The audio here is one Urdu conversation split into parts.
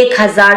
1000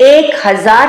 1000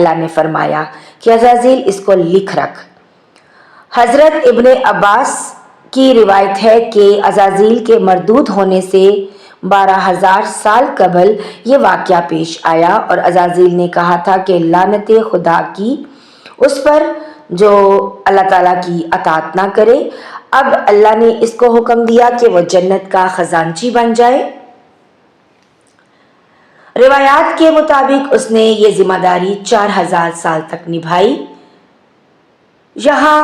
اللہ نے فرمایا کہ عزازیل اس کو لکھ رکھ۔ حضرت ابن عباس کی روایت ہے کہ عزازیل کے مردود ہونے سے 12,000 سال قبل یہ واقعہ پیش آیا، اور عزازیل نے کہا تھا کہ لعنت خدا کی اس پر جو اللہ تعالیٰ کی اطاعت نہ کرے۔ اب اللہ نے اس کو حکم دیا کہ وہ جنت کا خزانچی بن جائے۔ روایات کے مطابق اس نے یہ ذمہ داری 4,000 سال تک نبھائی۔ یہاں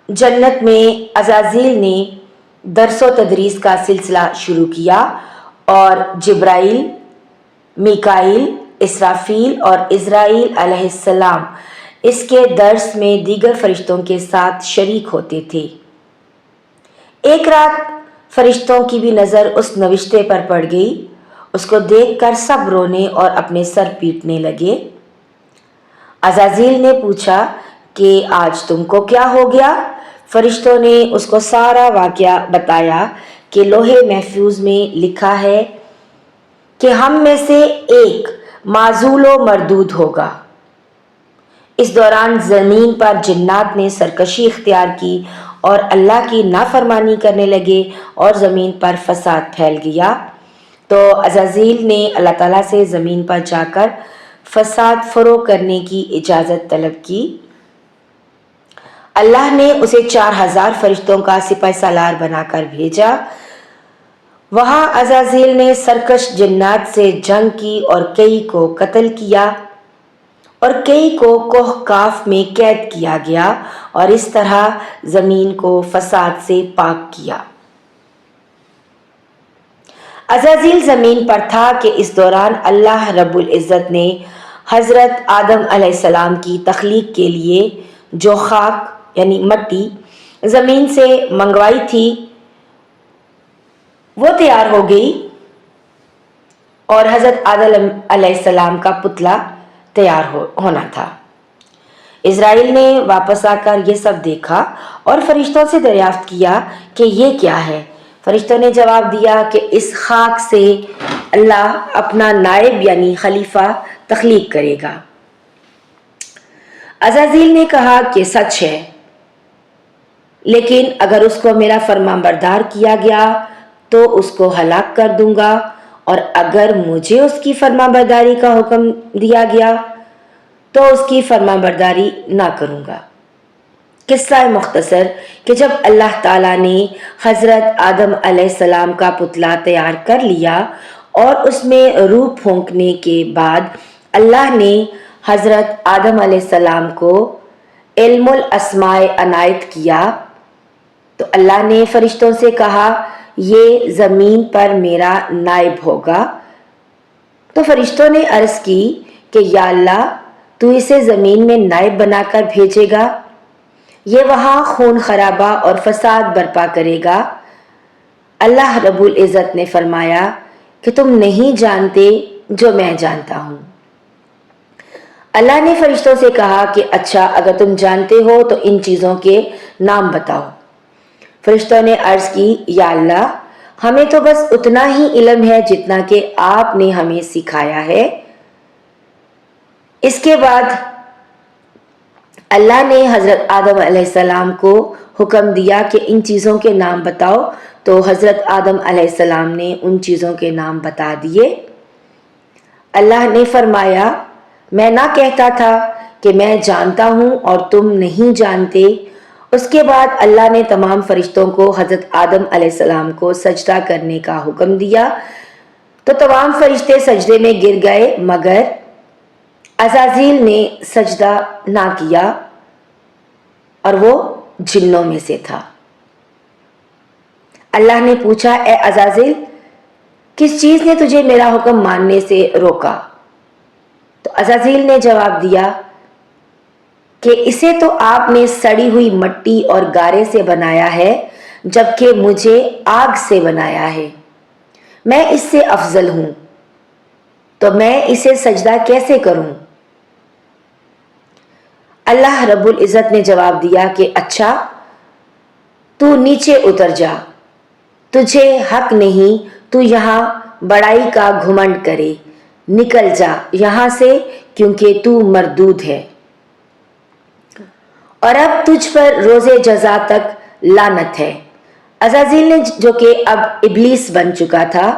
جنت میں عزازیل نے درس و تدریس کا سلسلہ شروع کیا، اور جبرائیل، میکائیل، اسرافیل اور عزرائیل علیہ السلام اس کے درس میں دیگر فرشتوں کے ساتھ شریک ہوتے تھے۔ ایک رات فرشتوں کی بھی نظر اس نوشتے پر پڑ گئی۔ اس کو دیکھ کر سب رونے اور اپنے سر پیٹنے لگے۔ عزازیل نے پوچھا کہ آج تم کو کیا ہو گیا؟ فرشتوں نے اس کو سارا واقعہ بتایا کہ لوح محفوظ میں لکھا ہے کہ ہم میں سے ایک معزول و مردود ہوگا۔ اس دوران زمین پر جنات نے سرکشی اختیار کی اور اللہ کی نافرمانی کرنے لگے، اور زمین پر فساد پھیل گیا۔ تو عزازیل نے اللہ تعالیٰ سے زمین پر جا کر فساد فروغ کرنے کی اجازت طلب کی۔ اللہ نے اسے 4,000 فرشتوں کا سپہ سالار بنا کر بھیجا۔ وہاں عزازیل نے سرکش جنات سے جنگ کی اور کئی کو قتل کیا، اور کئی کو کوہ کاف میں قید کیا گیا، اور اس طرح زمین کو فساد سے پاک کیا۔ عزازیل زمین پر تھا کہ اس دوران اللہ رب العزت نے حضرت آدم علیہ السلام کی تخلیق کے لیے جو خاک یعنی مٹی زمین سے منگوائی تھی وہ تیار ہو گئی، اور حضرت آدم علیہ السلام کا پتلا تیار ہونا تھا۔ اسرائیل نے واپس آ کر یہ سب دیکھا اور فرشتوں سے دریافت کیا کہ یہ کیا ہے۔ فرشتوں نے جواب دیا کہ اس خاک سے اللہ اپنا نائب یعنی خلیفہ تخلیق کرے گا۔ عزازیل نے کہا کہ سچ ہے، لیکن اگر اس کو میرا فرمان بردار کیا گیا تو اس کو ہلاک کر دوں گا، اور اگر مجھے اس کی فرمان برداری کا حکم دیا گیا تو اس کی فرمان برداری نہ کروں گا۔ قصہ مختصر کہ جب اللہ تعالیٰ نے حضرت آدم علیہ السلام کا پتلا تیار کر لیا اور اس میں روح پھونکنے کے بعد اللہ نے حضرت آدم علیہ السلام کو علم الاسماء عنایت کیا، تو اللہ نے فرشتوں سے کہا یہ زمین پر میرا نائب ہوگا۔ تو فرشتوں نے عرض کی کہ یا اللہ تو اسے زمین میں نائب بنا کر بھیجے گا، یہ وہاں خون خرابہ اور فساد برپا کرے گا۔ اللہ رب العزت نے فرمایا کہ تم نہیں جانتے جو میں جانتا ہوں۔ اللہ نے فرشتوں سے کہا کہ اچھا اگر تم جانتے ہو تو ان چیزوں کے نام بتاؤ۔ فرشتوں نے عرض کی یا اللہ ہمیں تو بس اتنا ہی علم ہے جتنا کہ آپ نے ہمیں سکھایا ہے۔ اس کے بعد اللہ نے حضرت آدم علیہ السلام کو حکم دیا کہ ان چیزوں کے نام بتاؤ، تو حضرت آدم علیہ السلام نے ان چیزوں کے نام بتا دیے۔ اللہ نے فرمایا میں نہ کہتا تھا کہ میں جانتا ہوں اور تم نہیں جانتے۔ اس کے بعد اللہ نے تمام فرشتوں کو حضرت آدم علیہ السلام کو سجدہ کرنے کا حکم دیا، تو تمام فرشتے سجدے میں گر گئے مگر عزازیل نے سجدہ نہ کیا، اور وہ جنوں میں سے تھا۔ اللہ نے پوچھا اے عزازیل کس چیز نے تجھے میرا حکم ماننے سے روکا؟ تو عزازیل نے جواب دیا کہ اسے تو آپ نے سڑی ہوئی مٹی اور گارے سے بنایا ہے، جبکہ مجھے آگ سے بنایا ہے۔ میں اس سے افضل ہوں، تو میں اسے سجدہ کیسے کروں؟ اللہ رب العزت نے جواب دیا کہ اچھا تو نیچے اتر جا، تجھے حق نہیں تو یہاں بڑائی کا گھمنڈ کرے، نکل جا یہاں سے کیونکہ تو مردود ہے، اور اب تجھ پر روز جزا تک لعنت ہے۔ عزازیل نے جو کہ اب ابلیس بن چکا تھا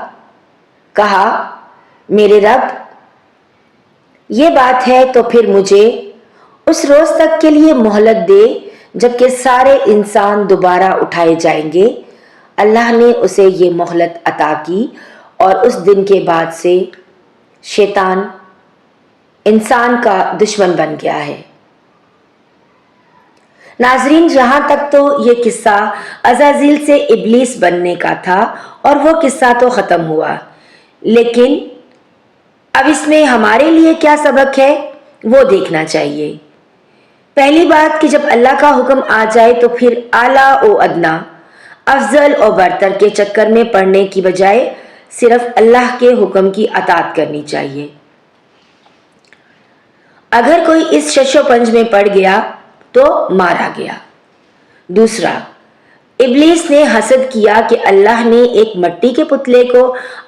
کہا، میرے رب یہ بات ہے تو پھر مجھے اس روز تک کے لیے مہلت دے جبکہ سارے انسان دوبارہ اٹھائے جائیں گے۔ اللہ نے اسے یہ مہلت عطا کی اور اس دن کے بعد سے شیطان انسان کا دشمن بن گیا ہے۔ ناظرین، یہاں تک تو یہ قصہ عزازیل سے ابلیس بننے کا تھا اور وہ قصہ تو ختم ہوا، لیکن اب اس میں ہمارے لیے کیا سبق ہے وہ دیکھنا چاہیے۔ پہلی بات کہ جب اللہ کا حکم آ جائے تو پھر اعلیٰ و ادنا، افضل اور برتر کے چکر میں پڑنے کی بجائے صرف اللہ کے حکم کی اطاعت کرنی چاہیے۔ اگر کوئی اس شش و پنج میں پڑ گیا تو مارا گیا۔ دوسرا، ابلیس نے حسد کیا کہ اللہ نے ایک مٹی کے پتلے کو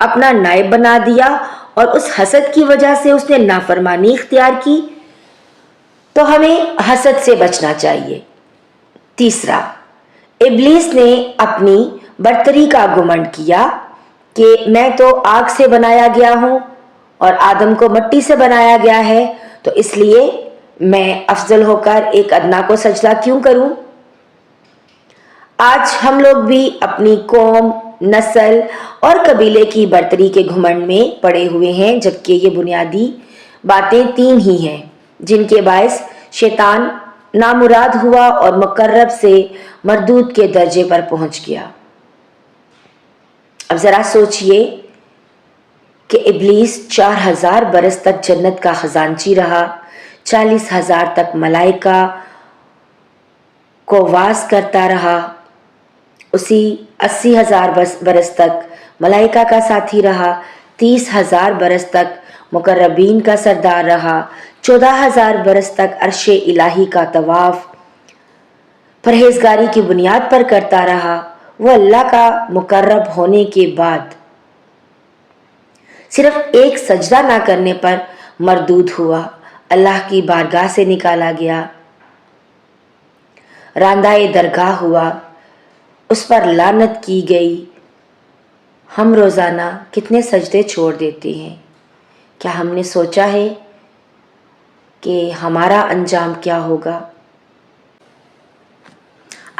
اپنا نائب بنا دیا اور اس حسد کی وجہ سے اس نے نافرمانی اختیار کی، تو ہمیں حسد سے بچنا چاہیے۔ تیسرا، ابلیس نے اپنی برتری کا گمنڈ کیا کہ میں تو آگ سے بنایا گیا ہوں اور آدم کو مٹی سے بنایا گیا ہے، تو اس لیے میں افضل ہو کر ایک ادنا کو سجدہ کیوں کروں؟ آج ہم لوگ بھی اپنی قوم، نسل اور قبیلے کی برتری کے گھمنڈ میں پڑے ہوئے ہیں، جبکہ یہ بنیادی باتیں تین ہی ہیں جن کے باعث شیطان نامراد ہوا اور مقرب سے مردود کے درجے پر پہنچ گیا۔ اب ذرا سوچئے کہ ابلیس 4000 برس تک جنت کا خزانچی رہا، 40,000 تک ملائکہ کو واز کرتا رہا، اسی 80,000 برس تک ملائکہ کا ساتھی رہا، 30,000 برس تک مقربین کا سردار رہا، 14,000 برس تک عرش الہی کا طواف پرہیزگاری کی بنیاد پر کرتا رہا۔ وہ اللہ کا مقرب ہونے کے بعد صرف ایک سجدہ نہ کرنے پر مردود ہوا، اللہ کی بارگاہ سے نکالا گیا، راندہ درگاہ ہوا، اس پر لعنت کی گئی۔ ہم روزانہ کتنے سجدے چھوڑ دیتے ہیں؟ کیا ہم نے سوچا ہے کہ ہمارا انجام کیا ہوگا؟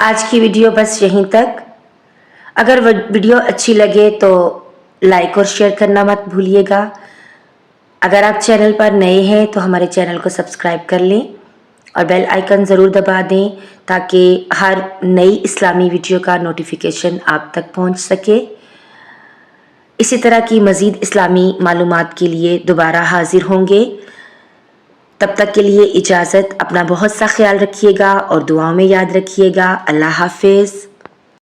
آج کی ویڈیو بس یہیں تک۔ اگر ویڈیو اچھی لگے تو لائک اور شیئر کرنا مت بھولیے گا۔ اگر آپ چینل پر نئے ہیں تو ہمارے چینل کو سبسکرائب کر لیں اور بیل آئیکن ضرور دبا دیں تاکہ ہر نئی اسلامی ویڈیو کا نوٹیفیکیشن آپ تک پہنچ سکے۔ اسی طرح کی مزید اسلامی معلومات کے لیے دوبارہ حاضر ہوں گے۔ تب تک کے لیے اجازت، اپنا بہت سا خیال رکھیے گا اور دعاؤں میں یاد رکھیے گا۔ اللہ حافظ۔